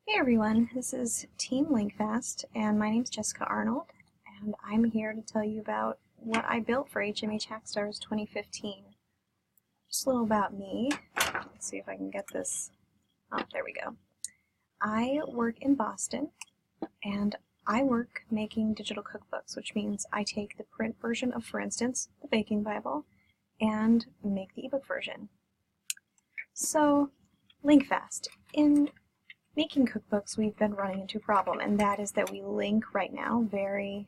Hey everyone, this is Team LinkFast, and my name is Jessica Arnold, and I'm here to tell you about what I built for HMH Hackstars 2015. Just a little about me. Let's see if I can get this. Oh, there we go. I work in Boston, and I work making digital cookbooks, which means I take the print version of, for instance, the Baking Bible, and make the ebook version. So, LinkFast. In making cookbooks, we've been running into a problem, and that is that we link right now very,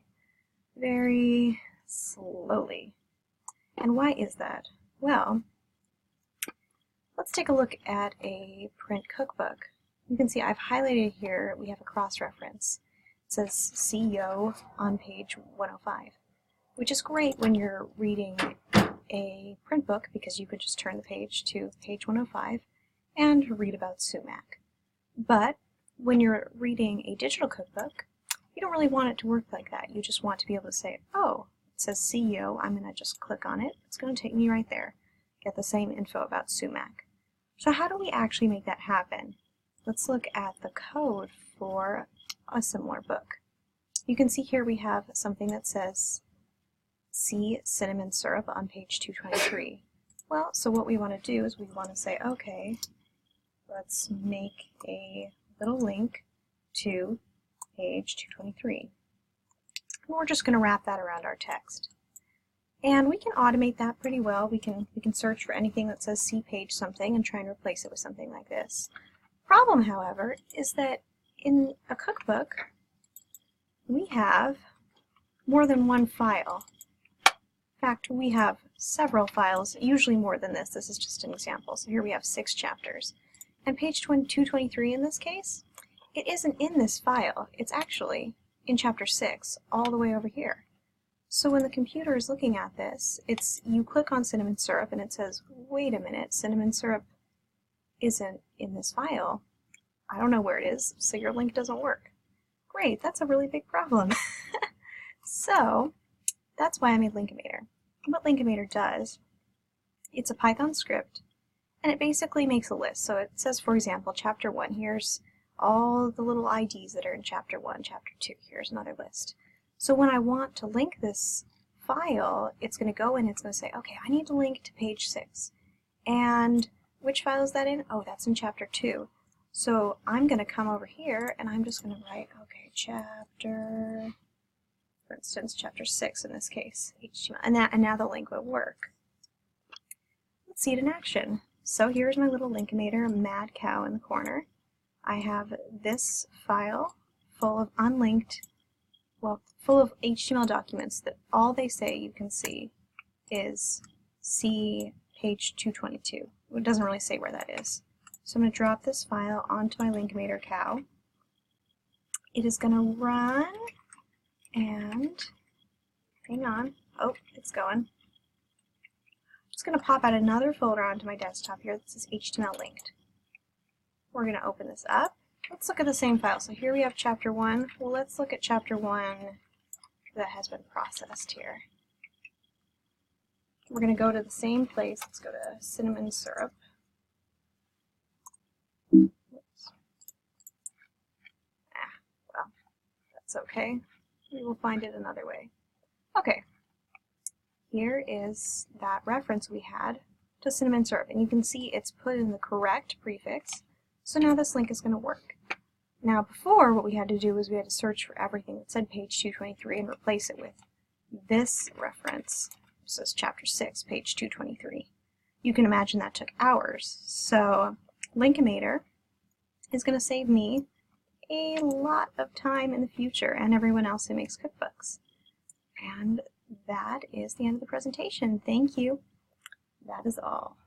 very slowly. And why is that? Well, let's take a look at a print cookbook. You can see I've highlighted here, we have a cross-reference. It says CEO on page 105, which is great when you're reading a print book because you could just turn the page to page 105 and read about sumac. But when you're reading a digital cookbook, you don't really want it to work like that. You just want to be able to say, oh, it says CEO, I'm going to just click on it. It's going to take me right there. Get the same info about sumac. So how do we actually make that happen? Let's look at the code for a similar book. You can see here we have something that says see cinnamon syrup on page 223. Well, so what we want to do is we want to say, okay, let's make a little link to page 223. And we're just going to wrap that around our text. And we can automate that pretty well. We can search for anything that says see page something and try and replace it with something like this. Problem, however, is that in a cookbook, we have more than one file. In fact, we have several files, usually more than this. This is just an example. So here we have 6 chapters. And page 223 in this case, it isn't in this file. It's actually in chapter 6, all the way over here. So when the computer is looking at this, you click on cinnamon syrup and it says, wait a minute, cinnamon syrup isn't in this file. I don't know where it is, so your link doesn't work. Great, that's a really big problem. So that's why I made Linkomator. What Linkomator does, it's a Python script, and it basically makes a list. So it says, for example, chapter 1, here's all the little IDs that are in chapter 1, chapter 2, here's another list. So when I want to link this file, it's going to go in and it's going to say, okay, I need to link to page 6. And which file is that in? Oh, that's in chapter 2. So I'm going to come over here and I'm just going to write, okay, chapter, for instance, chapter 6 in this case, HTML, and now the link will work. Let's see it in action. So here's my little Linkomator mad cow in the corner. I have this file full of unlinked, well, full of HTML documents that all they say you can see is see page 222. It doesn't really say where that is. So I'm going to drop this file onto my Linkomator cow. It is going to run and, hang on, oh, it's going. It's going to pop out another folder onto my desktop here that says HTML linked. We're going to open this up. Let's look at the same file. So here we have chapter 1. Well, let's look at chapter 1 that has been processed here. We're going to go to the same place. Let's go to cinnamon syrup. Oops. Well, that's okay. We will find it another way. Okay. Here is that reference we had to cinnamon syrup, and you can see it's put in the correct prefix, so now this link is going to work. Now before, what we had to do was we had to search for everything that said page 223 and replace it with this reference. This is chapter 6, page 223. You can imagine that took hours, so Linkomator is going to save me a lot of time in the future and everyone else who makes cookbooks. And that is the end of the presentation. Thank you. That is all.